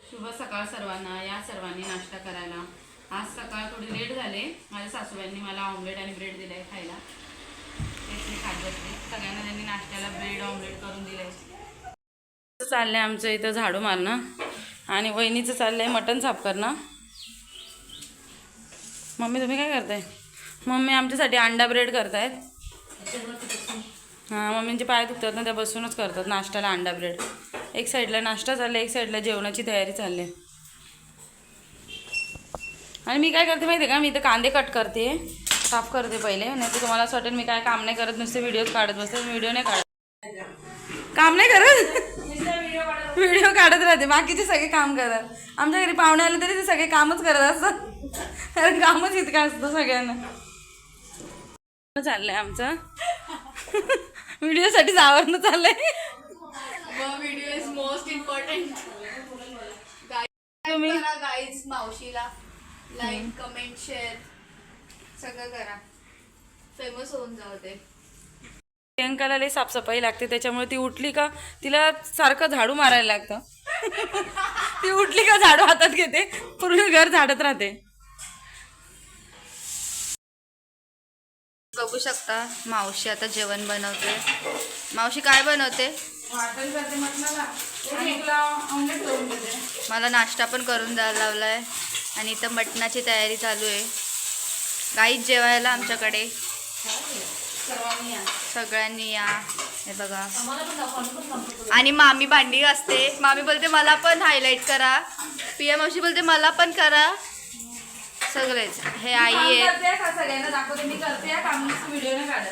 शुभ सकाळ सर्वांना. या सर्वांनी नाश्ता करायला. आज सकाळ थोडी लेट झाले. माझ्या सासूबाईंनी मला ऑमलेट आणि ब्रेड दिलाय खायला. तेच मी खात बसले. सगळ्यांना त्यांनी नाश्त्याला ब्रेड ऑमलेट करून दिलंय. चाललंय आमचं इथं झाडू मारणं आणि वहिनीचं चाललंय मटण साफ करणं. मम्मी तुम्ही काय करताय? मम्मी आमच्यासाठी अंडा ब्रेड करतायत. हां, मम्मींचे पाय दुखतात ना, त्या बसूनच करतात नाश्त्याला अंडा ब्रेड. एक साईडला नाश्ता चालला, एक साईडला जेवणाची तयारी चालली. आणि मी काय करते माहिती आहे का, मी इथं कांदे कट करते, साफ करते पहिले. नाही तर तुम्हाला असं वाटेल मी काय काम नाही करत, नुसते व्हिडिओज काढत बसते. व्हिडिओ नाही काढत, काम नाही करत, व्हिडिओ काढत राहते. बाकीचे सगळे काम करतात. आमच्या घरी पाहुणे आले तरी ते सगळे कामच करत असतात, कारण कामच इतकं असतं सगळ्यांना. चाललंय आमचं व्हिडिओसाठी आवरणं चाललंय. Video is most important. तुम्ही गाईज मावशीला लाईक कमेंट शेअर सगळं करा, फेमस होऊन जाऊ ते. प्रियंकाला लई साफसफाई लागते, त्याच्यामुळे ती उठली का तिला सारखं झाडू मारायला लागतं. ती उठली का झाडू हातात घेते, पूर्ण घर झाडत राहते. बघू शकता मावशी आता जेवण बनवते. मावशी काय बनवते? मला नाश्ता पण करून द्यायला लावलाय आणि इथं मटणाची तयारी चालू आहे. गाईच जेवायला आमच्याकडे सगळ्यांनी या. हे बघा, आणि मामी भांडी असते. मामी बोलते मला पण हायलाईट करा. पिया मावशी बोलते मला पण करा. सगळेच हे आई आहे.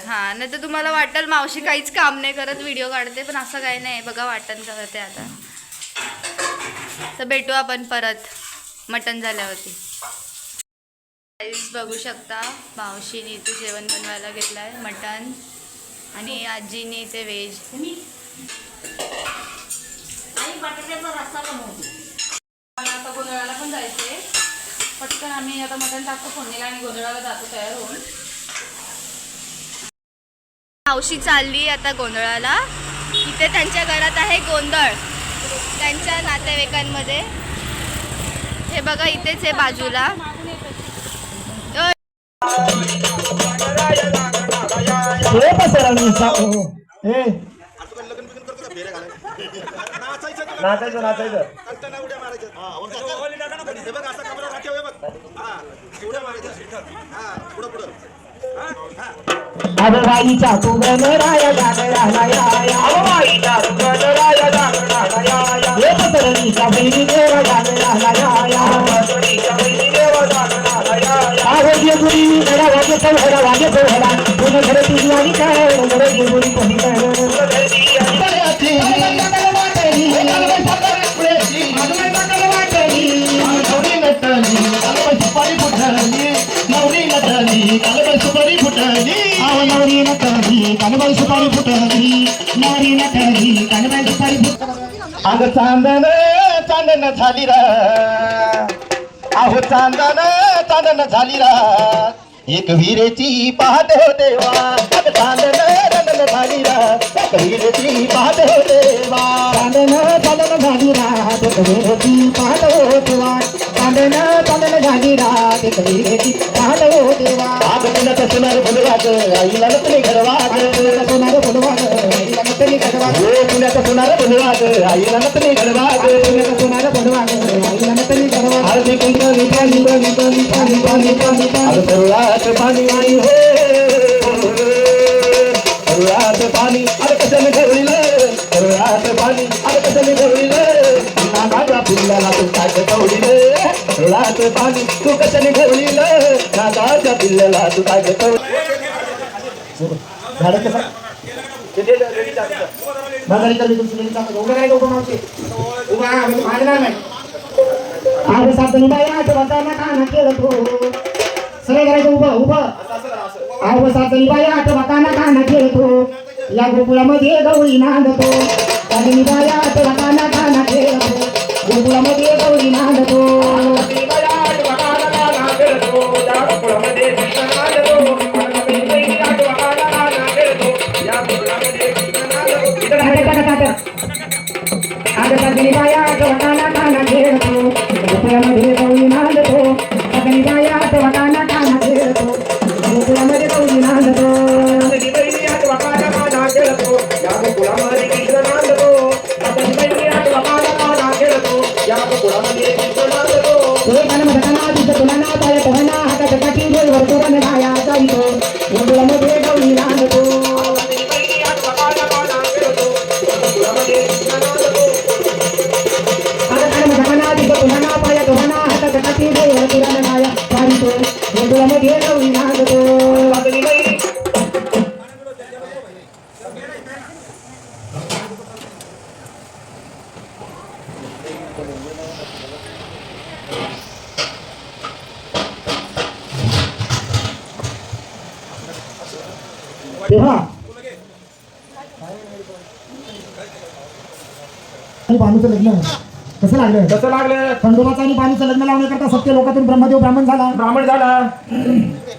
हा, नाही तर तुम्हाला वाटेल मावशी काहीच काम नाही करत, व्हिडिओ काढते, पण असं काही नाही. बघा वाटण करते आता. तर भेटू आपण परत मटण झाल्यावरती. बघू शकता मावशीने इथे जेवण बनवायला घेतलंय, मटण, आणि आजीने इथे व्हेज. आता गोंधळाला पण जायचंय पटकन. आम्ही आता मटण टाकतो फोडणीला आणि गोंधळाला जातो तयार होऊन. मावशी चालली आता गोंधळाला. इथे त्यांच्या घरात आहे गोंधळ त्यांच्या नातेवाईकांमध्ये. हे बघा इथेच आहे बाजूला. बाईचा तू गणराया जागराया, बाईचा तू गणराया जागराया, हे पसरणीचा बहिणी देवा जागराया, पसरणीचा बहिणी देवा जागराया. आरोग्य गुरी घरा वागे तो घरा वागे तो घरा, पुन्हा घर तुझी आणि काय घराची गुरी कोणी काय सुपारी फुटली, नवरी नटली कालबाई सुपारी फुटली, नवरी नटली कालबाई सुपारी फुटली, नवरी नटली कालबाई सुपारी फुटली. अगं चांदन चांदन झाली रा, अहो चांदन चांदन झाली रा, एक विरेची पाहत हो देवा. अगं चांदन चांदन झाली रा, एक विरेची पाहत हो देवा. चांदन चांदन झाली रा, एक विरेची पाहत हो देवा. चांदन चांदन झाली रा, एक विरेची पाहत हो देवा. अगं पुण्याचं सोनार फुलवाग आईला नतनी घडवाग, पुण्याचं सोनार फुलवाग आईला नतनी घडवाग, पुण्याचं सोनार फुलवाग आईला नतनी घडवाग, पुण्याचं सोनार फुलवाग आईला नतनी घडवाग. हळदी कुंकू पाणी पाणी पाणी पाणी पाणी पाणी पाणी करुळात पाणी आई हो, करुळात पाणी अरे कसं ठेवलं, करुळात पाणी अरे कसं ठेवलं, नागाच्या पिल्ल्याला तू काय ठेवलं, करुळात पाणी तू कसं ठेवलं, नागाच्या पिल्ल्याला तू काय ठेवलं. झाड कसं बघायला तर तुमची उभं काय उभं नव्हते उभा मागणार नाही. आग साधन बाया आठवताना काना केलं तो सगळे करायचं उभं उभं. आग साधन बाया आठवताना काना केलं तो, या गोकुळामध्ये गवळी नांदतो. साधनी बाया आठवताना काना केलं तो, गोकुळामध्ये गवळी नांदतो. आग साधनी बाया आठवताना काना केलं तो, मध्ये देव पुराण माया पारितो गोंधळामध्ये गवळी नांदतो वाजली बाई तेव्हा आणि बानूचं लग्न कसं लागलं खंडोबाचं आणि बानूचं लग्न लावण्याकरता सत्य लोकातून ब्रह्मदेव ब्राह्मण झाला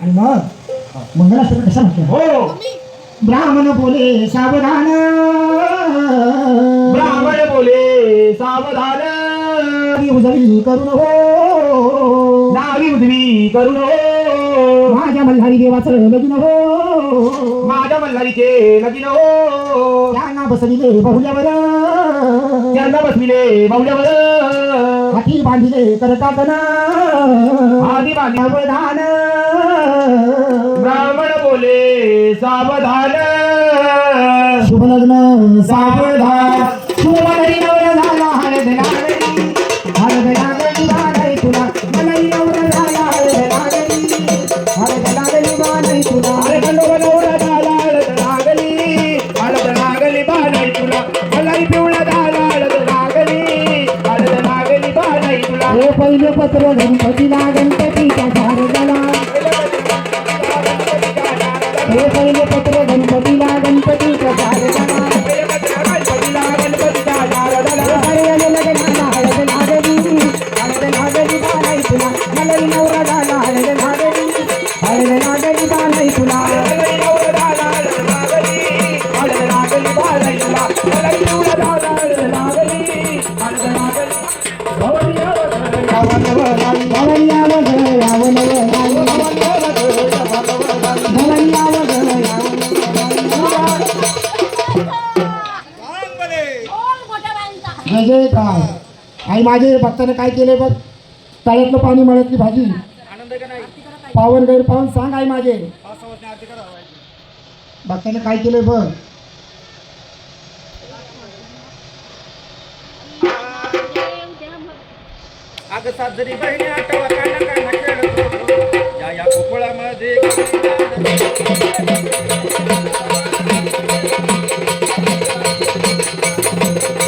आणि मग मंगलाष्टक कशा म्हटलं हो ब्राह्मण बोले सावधान उजवी करून हो नावी उजवी करून हो माझ्या मल्हारी देवाचं लगीन हो माझ्या मल्हारीचे लगीन हो त्यांना बसविले बहुल्यावर हाती बांधिले करताना हाती सावधान ब्राह्मण बोले सावधान शुभ लग्न सावधान शुभ नवरा झाला हळद लागली बाई तुला मलाही नवरा झाला हळद लागली बाई तुला अरे नवरा झाला हळद लागली बाई तुला मलाही पिवळा झाला हळद लागली बाई तुला हे पहिले पत्र गणपतीला गणपतीच्या शारदाला हे पहिले पत्र गणपतीला गणपतीच्या शारदाला मलाही नवरा झाला हळद लागली बाई तुला जय काय आई माझे भक्ताने काय केले बघ तळ्यातलं पाणी मळ्यातली भाजी पावन गैर पावन सांग आई माझे भक्ताने काय केले बघ अग साजरी बहिणी आठवा काना काना खेळतो या गोकुळामध्ये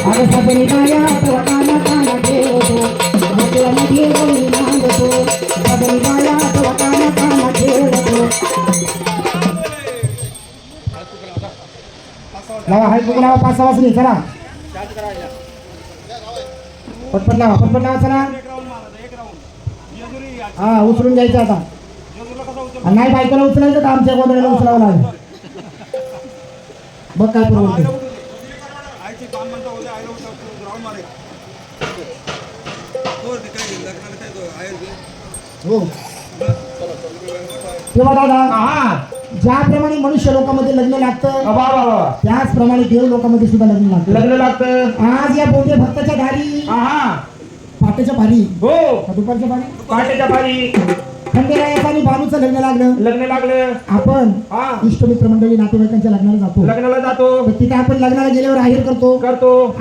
अग साजरी बाया आठवा काना काना खेळतो गोकुळामध्ये गवळी नांदतो साजरी बाया आठवा काना काना खेळतो लावा हाय कुकलावा 5-6 वाजली चला पटपट लावा चला हा उचलून घ्यायचं आता नाही बायकोला उचलायचं का आमच्या गोंधळाला उचलावं लागेल बघ काय प्रॉब्लेम हो तेव्हा दादा ज्याप्रमाणे मनुष्य लोकांमध्ये लग्न लागतं त्याचप्रमाणे देव लोकांमध्ये सुद्धा लग्न लागतं आज या बोंबे भक्ताच्या दारी पाट्याच्या पारी हो दुपारच्या पारी पाट्याच्या पारी खंडेरायाचं आणि बानूचं लग्न लागलं आपण इष्टमित्र मंडळी नातेवाईकांच्या लग्नाला जातो तर तिथे आपण लग्नाला गेल्यावर आहेर करतो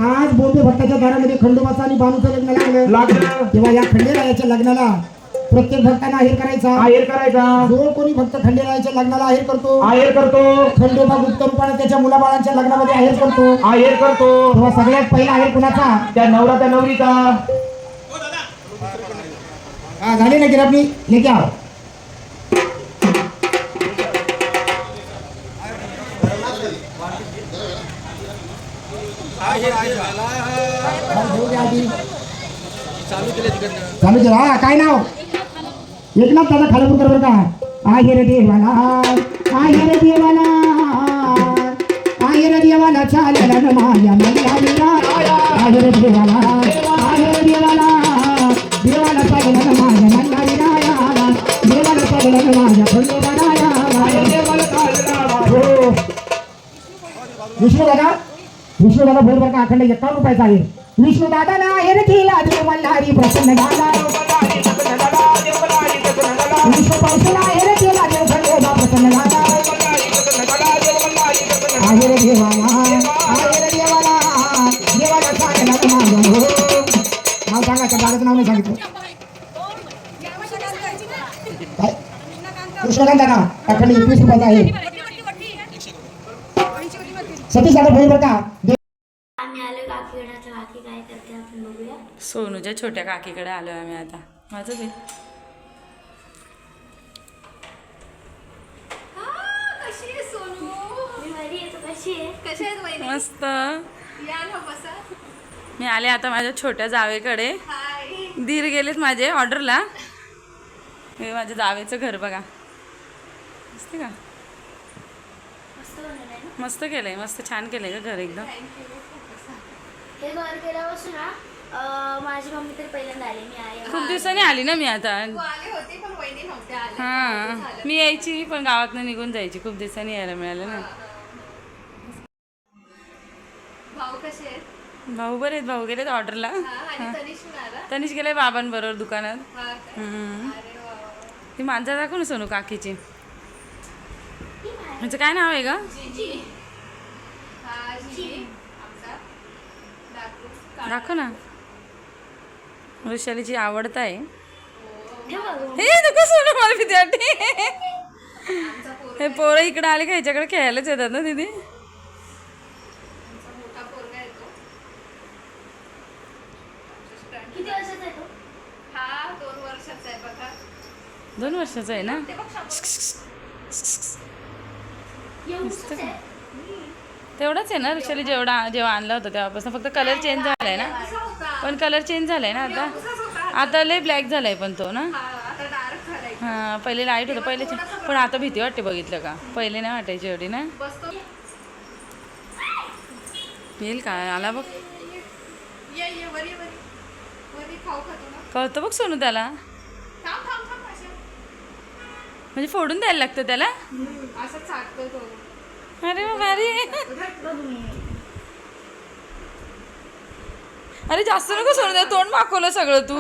आज बोंबे भक्ताच्या दारामध्ये खंडोबाचं आणि बानूचं लग्न लागलं तेव्हा या खंडेरायाच्या लग्नाला प्रत्येक भक्तांना आहेर करायचा जो कोणी भक्त खंडेरायाच्या लग्नाला आहेर करतो खंडोबा गुप्त रूपाने त्याच्या मुलाबाळांच्या लग्नामध्ये आहेर करतो तेव्हा सगळ्यात पहिला आहेर कुणाचा त्या नवरीचा हा झाली ना गिरापणी लेके आओ चालू केलं हा काय नाव एकनाथ दादा खालपूर बरं का आहेर देवाला चालला न माया मल्हारीला आहेर देवाला चालला न माया मल्हारीला देवाला चालला न माया खंडोबाला विष्णू दादा बोल बरं का अखंड 51 रुपयाचा आहे विष्णू दादा ना आहेर केला देव मल्हारी प्रसन्न झाला विष्णू पावसाला आहेर केला देव खंडोबा प्रसन्न झाला आहेर देवाला देवाला चालला न माया नाव सांगा त्या दादाचं नाव नाही सांगितलं कृष्णकांत दादा काकांनी 21 रुपयाचा आहे. सतीश दादा बोल बरं का. आम्ही आलो काकीकडे. काकी काय करते आपण बघूया. सोनूच्या छोट्या काकीकडे आलो आम्ही आता. माझं ते कशी आहे सोनू? मी बरी आहे. तू कशी आहे? कशा आहेत वहिनी? मस्त. या ना बसा. मी आले आता माझ्या छोट्या जावेकडे. हाय. दीर गेलेत माझे ऑर्डरला. हे माझ्या जावेचं घर बघा. मस्त का? मस्त बनवलंय ना. मस्त केलंय. मस्त छान केलंय का घर एकदम. हे घर केल्यापासून ना माझी मम्मी तर पहिल्यांदा आली. मी आहे. खूप दिवसांनी आली ना मी आता. तू आले होते पण वहिनी नव्हते आले. हा मी यायची पण गावातनं निघून जायची. खूप दिवसांनी यायला मिळालं ना. भाऊ कसे आहेत? भाऊ बरे आहेत. भाऊ गेलेत ऑर्डरला. आणि तनिष मिळाला? तनिष गेलाय बाबांबरोबर दुकानात. हा काय? हम्म. अरे वा वा. ती मांजर दाखव ना सोनू काकीची. ह्याचं काय नाव आहे का? जीजी. हा जीजी. आमचा दाखवू. दाखव ना. वृषालीची आवडत आहे. हे बघ. हे नको सोनू मला भीती वाटते. हे पोरं इकडे आले का ह्याच्याकडे खेळायलाच येतात ना दीदी. मोठा पोरगा येतो. किती वर्षाचा आहे तो? हा 2 वर्षाचा आहे बघा. 2 वर्षाचा आहे ना. ते बघ एवढंच आहे. तेवढाच आहे ना वृषाली जेव्हा आणला होता तेव्हापासून. फक्त कलर चेंज झालाय ना. पण कलर चेंज झालाय ना आता. आता लय ब्लॅक झालाय पण तो ना. आता डार्क झालाय. हा पहिले लाईट होतं पहिले. पण आता भीती वाटते बघितलं का. पहिले नाही वाटायची एवढी ना. बसतो. येईल का. आला बघ. ये ये वरी वरी. वरी खाऊ खातो ना. कळतं बघ सोनू त्याला. थांब थांब थांब अशा. म्हणजे फोडून द्यायला लागतं त्याला. असं चाकतो तो. अरे वा भारी. अरे जास्त नको सोडू द्या. तोंड माखवलं सगळं तू.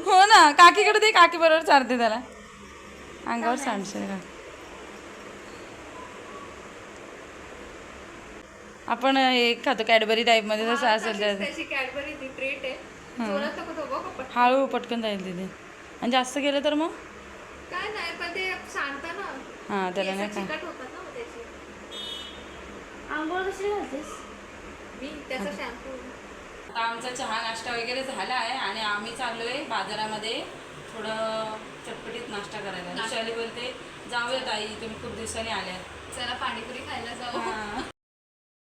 हो ना काकीकडे दे. काकी बरोबर चालते त्याला. अंगावर सांडशील का. आपण एक खातो कॅडबरी टाईप मध्ये जसं असेल त्याचं. त्याची कॅडबरी ती ट्रीट आहे. जोरात नको तो बघ पटकन. हळू पटकन जाईल तिथे. आणि जास्त गेलं तर मग काय नाही पण ते सांगता ना. हां त्याला नाही काय. चिकट होतात ना मग त्याची. आंघोळ कशी घालतेस? मी त्याचा शॅम्पू. आता आमचा चहा नाश्ता वगैरे झाला आहे आणि आम्ही चाललोय बाजारामध्ये थोडं चटपटीत नाश्ता करायला. वृषाली बोलते जाऊया ताई तुम्ही खूप दिवसांनी आल्या. चला पाणीपुरी खायला जाऊ. हां